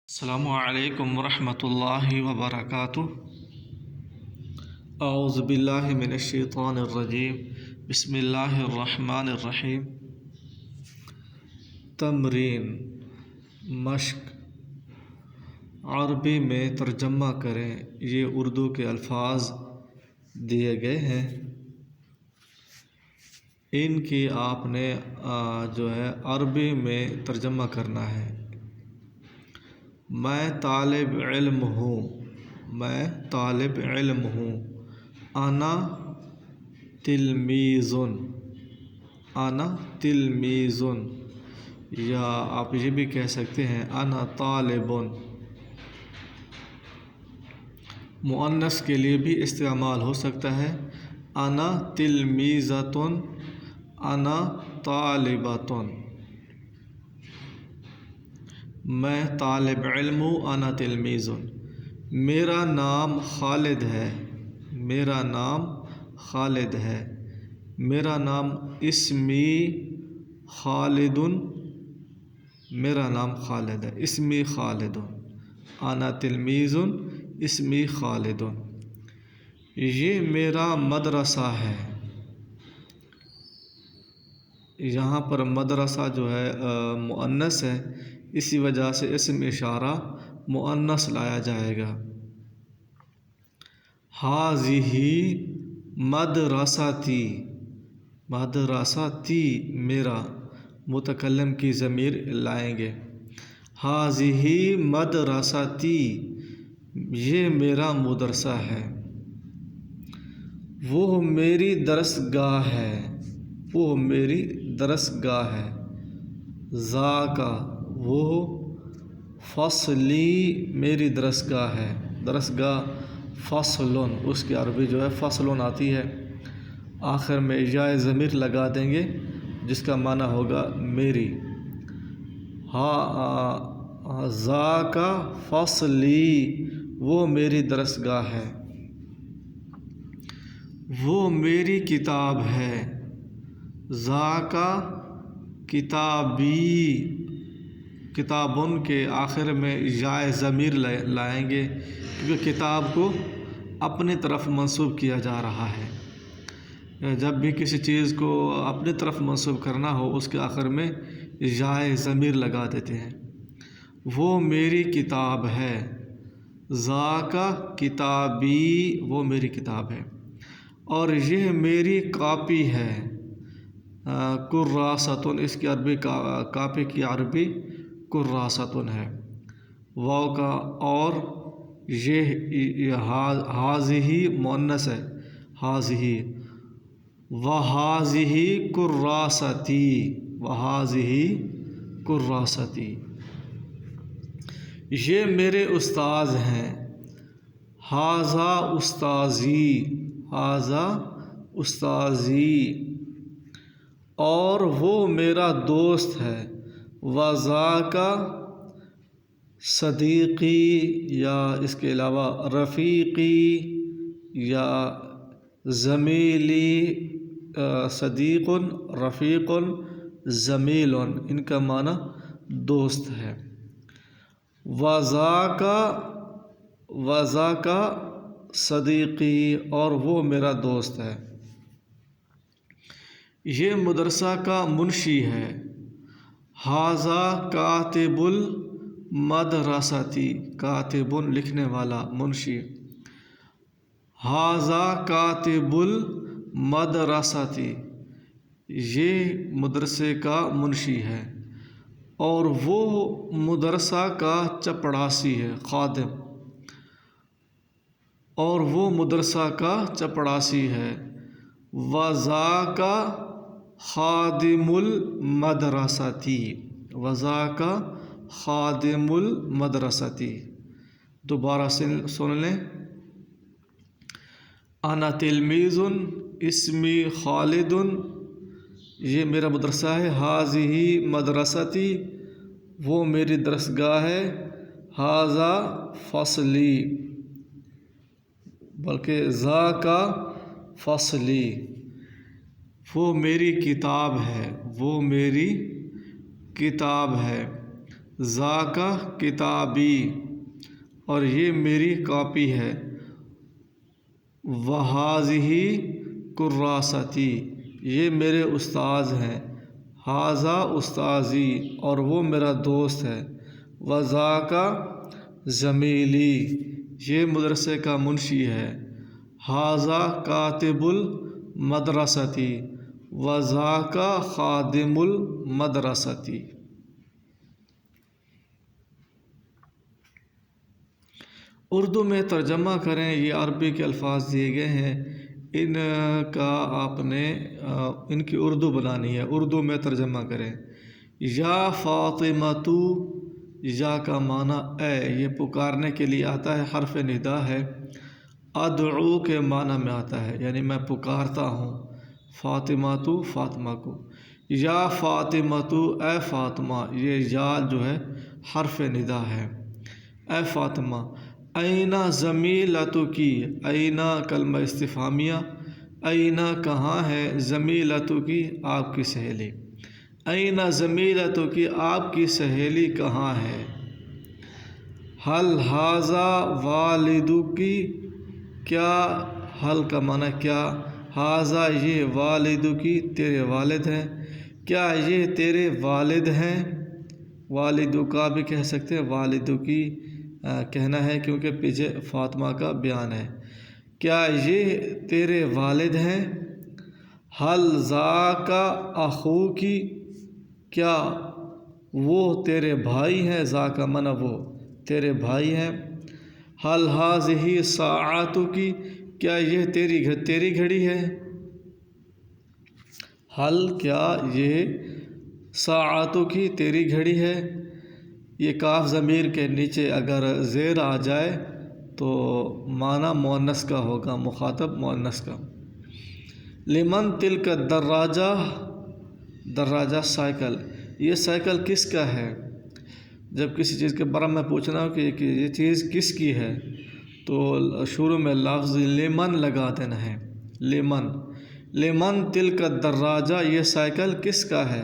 السلام علیکم ورحمۃ اللہ وبرکاتہ۔ اعوذ باللہ من الشیطان الرجیم، بسم اللہ الرحمن الرحیم۔ تمرین، مشق، عربی میں ترجمہ کریں۔ یہ اردو کے الفاظ دیے گئے ہیں، ان کی آپ نے عربی میں ترجمہ کرنا ہے۔ میں طالب علم ہوں، میں طالب علم ہوں۔ انا تلمیذن، انا تلمیذن، یا آپ یہ بھی کہہ سکتے ہیں انا طالبن۔ مؤنث کے لیے بھی استعمال ہو سکتا ہے، انا تلمیذۃن، انا طالبۃن۔ میں طالب علم ہوں، انا تلمیذن۔ میرا نام خالد ہے، میرا نام خالد ہے۔ میرا نام اسمی خالد، میرا نام خالد ہے، اسمی خالد۔ انا تلمیذ اسمی خالد۔ یہ میرا مدرسہ ہے۔ یہاں پر مدرسہ جو ہے مؤنث ہے، اسی وجہ سے اسم اشارہ مؤنث لایا جائے گا۔ ہٰذِہِ مدرستی، مدرستی میرا، متکلم کی ضمیر لائیں گے۔ ہٰذِہِ مدرستی، یہ میرا مدرسہ ہے۔ وہ میری درسگاہ ہے، وہ میری درسگاہ ہے۔ ذاک، وہ فصلی، میری درسگاہ ہے۔ درسگاہ فصل، اس کی عربی جو ہے فصل آتی ہے، آخر میں یا ضمیر لگا دیں گے جس کا معنی ہوگا میری۔ ذاک فصلی، وہ میری درسگاہ ہے۔ وہ میری کتاب ہے۔ ذاک کتابی، کتابن کے آخر میں یا ضمیر لائیں گے کیونکہ کتاب کو اپنی طرف منسوب کیا جا رہا ہے۔ جب بھی کسی چیز کو اپنی طرف منسوب کرنا ہو اس کے آخر میں یا ضمیر لگا دیتے ہیں۔ وہ میری کتاب ہے۔ ذاک کتابی، وہ میری کتاب ہے۔ اور یہ میری کاپی ہے۔ کراستن، اس کی عربی کاپی کی عربی کراستن ہے۔ واو کا اور یہ ہٰذِہِ مؤنث ہے، ہٰذِہِ۔ وہٰذِہِ کراستی، وہٰذِہِ کراستی، یہ میرے استاذ ہیں۔ ھذا استاذی، ھذا استاذی، اور وہ میرا دوست ہے۔ وذاک صدیقی، یا اس کے علاوہ رفیقی یا زمیلی، صدیق، رفیق، زمیل، ان کا معنی دوست ہے۔ وذاک، وذاک صدیقی، اور وہ میرا دوست ہے۔ یہ مدرسہ کا منشی ہے۔ ھذا کاتب المدرستی، کاتب لکھنے والا، منشی۔ ھذا کاتب المدرستی، یہ مدرسے کا منشی ہے، اور وہ مدرسہ کا چپڑاسی ہے، خادم، اور وہ مدرسہ کا چپڑاسی ہے۔ وذاک خادم المدرستی، وذاک خادم المدرستی۔ دوبارہ سن لیں۔ انا تلمیذ اسمی خالد، یہ میرا مدرسہ ہے۔ ھٰذِہِ مدرستی، وہ میری درسگاہ ہے۔ ھذا فصلی، بلکہ ذاک فصلی، وہ میری کتاب ہے، وہ میری کتاب ہے۔ ذاکا کتابی، اور یہ میری کاپی ہے، وہٰذِہِ کراستی، یہ میرے استاذ ہیں، ھذا استاذی، اور وہ میرا دوست ہے، وذاکا زمیلی، یہ مدرسے کا منشی ہے، ھذا کاتب المدرستی، وذاکا خادم المدرستی۔ اردو میں ترجمہ کریں۔ یہ عربی کے الفاظ دیے گئے ہیں، ان کا آپ نے ان کی اردو بنانی ہے، اردو میں ترجمہ کریں۔ یا فاطمۃ، یا کا معنی اے، یہ پکارنے کے لیے آتا ہے، حرف ندا ہے۔ ادعو کے معنی میں آتا ہے، یعنی میں پکارتا ہوں، فاطمۃ، فاطمہ کو۔ یا فاطمۃ، اے فاطمہ، یہ یا جو ہے حرف ندا ہے، اے فاطمہ۔ اینہ زمیلتکی، اینہ کلمہ استفہامیہ، اینہ کہاں ہے، زمیلتکی آپ کی سہیلی، اینہ زمیلتکی آپ کی سہیلی کہاں ہے۔ حل ھذا والدکی، کیا، حل کا معنی کیا، ھذا یہ، والدکی تیرے والد ہیں، کیا یہ تیرے والد ہیں۔ والدکا بھی کہہ سکتے ہیں، والدکی کہنا ہے کیونکہ پیچھے فاطمہ کا بیان ہے۔ کیا یہ تیرے والد ہیں۔ حل ذاکا اخوکی، کیا وہ تیرے بھائی ہیں، ذاکا معنی وہ تیرے بھائی ہیں۔ حل ھذہ ساعتکی، کیا یہ تیری گھڑی ہے۔ حل کیا یہ، ساعتکی تیری گھڑی ہے۔ یہ کاف ضمیر کے نیچے اگر زیر آ جائے تو معنی مؤنث کا ہوگا، مخاطب مؤنث کا۔ لمن تلک الدراجہ، دراجہ سائیکل، یہ سائیکل کس کا ہے۔ جب کسی چیز کے بارے میں پوچھنا ہو کہ یہ چیز کس کی ہے تو شروع میں لفظ لمن لگا دینا ہے، لمن، لمن تلک الدراجہ، یہ سائیکل کس کا ہے۔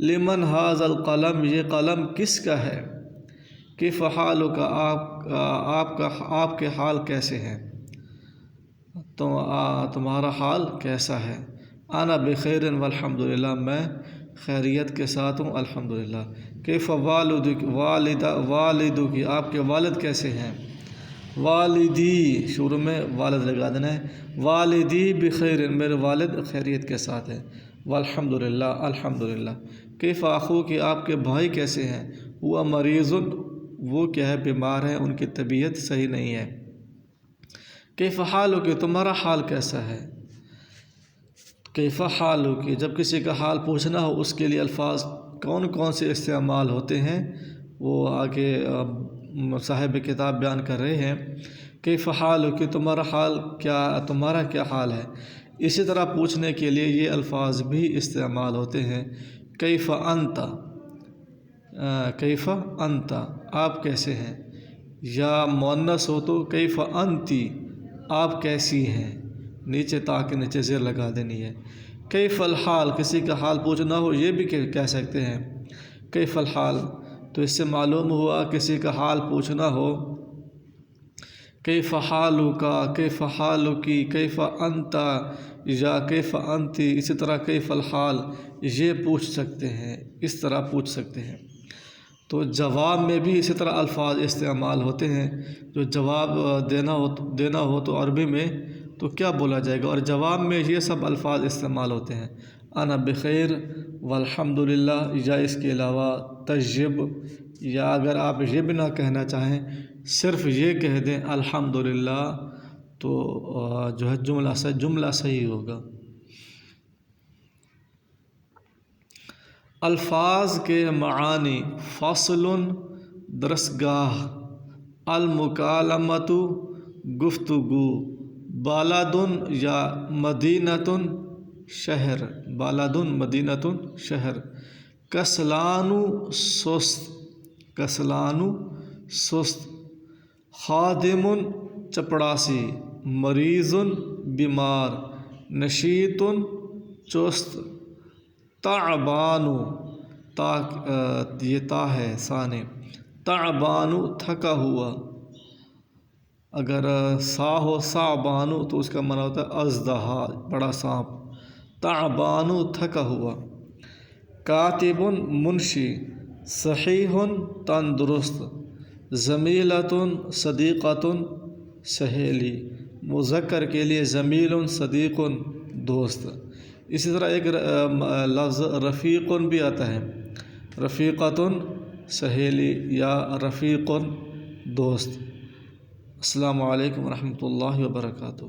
لمن ھذا القلم، یہ قلم کس کا ہے۔ کیف حالک، آپ کے حال کیسے ہیں، تمہارا حال کیسا ہے۔ انا بخیر والحمدللہ، میں خیریت کے ساتھ ہوں الحمدللہ۔ کیف والدک، والدک، آپ کے والد کیسے ہیں۔ والدی، شروع میں والد لگا دینا ہے، والدی بخیر، میرے والد خیریت کے ساتھ ہیں، والحمدللہ، الحمدللہ۔ کیف اخوک، آپ کے بھائی کیسے ہیں۔ وہ مریض، وہ کیا ہے، بیمار ہیں، ان کی طبیعت صحیح نہیں ہے۔ کیف حالک، تمہارا حال کیسا ہے۔ کیف حالک، جب کسی کا حال پوچھنا ہو اس کے لیے الفاظ کون کون سے استعمال ہوتے ہیں وہ آگے صاحب کتاب بیان کر رہے ہیں۔ کیف حالک، تمہارا حال کیا، تمہارا کیا حال ہے۔ اسی طرح پوچھنے کے لیے یہ الفاظ بھی استعمال ہوتے ہیں۔ کیف انت، کیف انت، آپ کیسے ہیں۔ یا مؤنث ہو تو کیف انتی، آپ کیسی ہیں، نیچے تا کے نیچے زیر لگا دینی ہے۔ کیف الحال، کسی کا حال پوچھنا ہو یہ بھی کہہ سکتے ہیں کیف الحال، تو اس سے معلوم ہوا کسی کا حال پوچھنا ہو کیف حالک، کیف حالکی، کیف انت، یا کیف انتی، اسی طرح کیف الحال یہ پوچھ سکتے ہیں، اس طرح پوچھ سکتے ہیں۔ تو جواب میں بھی اسی طرح الفاظ استعمال ہوتے ہیں، جو جواب دینا ہو تو عربی میں تو کیا بولا جائے گا، اور جواب میں یہ سب الفاظ استعمال ہوتے ہیں، انا بخیر والحمدللہ، یا اس کے علاوہ طیب، یا اگر آپ یہ بھی نہ کہنا چاہیں صرف یہ کہہ دیں الحمدللہ تو جو ہے جملہ صحیح ہوگا۔ الفاظ کے معانی، فصل، درسگاہ، المکالمۃ، گفتگو، بلد یا مدینۃ، شہر، بلد مدینۃ شہر، کسلان سست، کسلان سست، خادم چپڑاسی، مریض بیمار، نشیط چست، تعبان یہ تا ہے ثانی. تعبانو تھکا ہوا. اگر سا ہو صعبانو تو اس کا معنی ہوتا ہے اژدہا بڑا سانپ. تعبانو تھکا ہوا. کاتب منشی. صحیح تندرست. زمیلۃ صدیقۃ سہیلی. مذکر کے لیے زمیل صدیق دوست. اسی طرح ایک لفظ رفیق بھی آتا ہے. رفیقۃ سہیلی یا رفیق دوست. السلام علیکم ورحمۃ اللہ وبرکاتہ.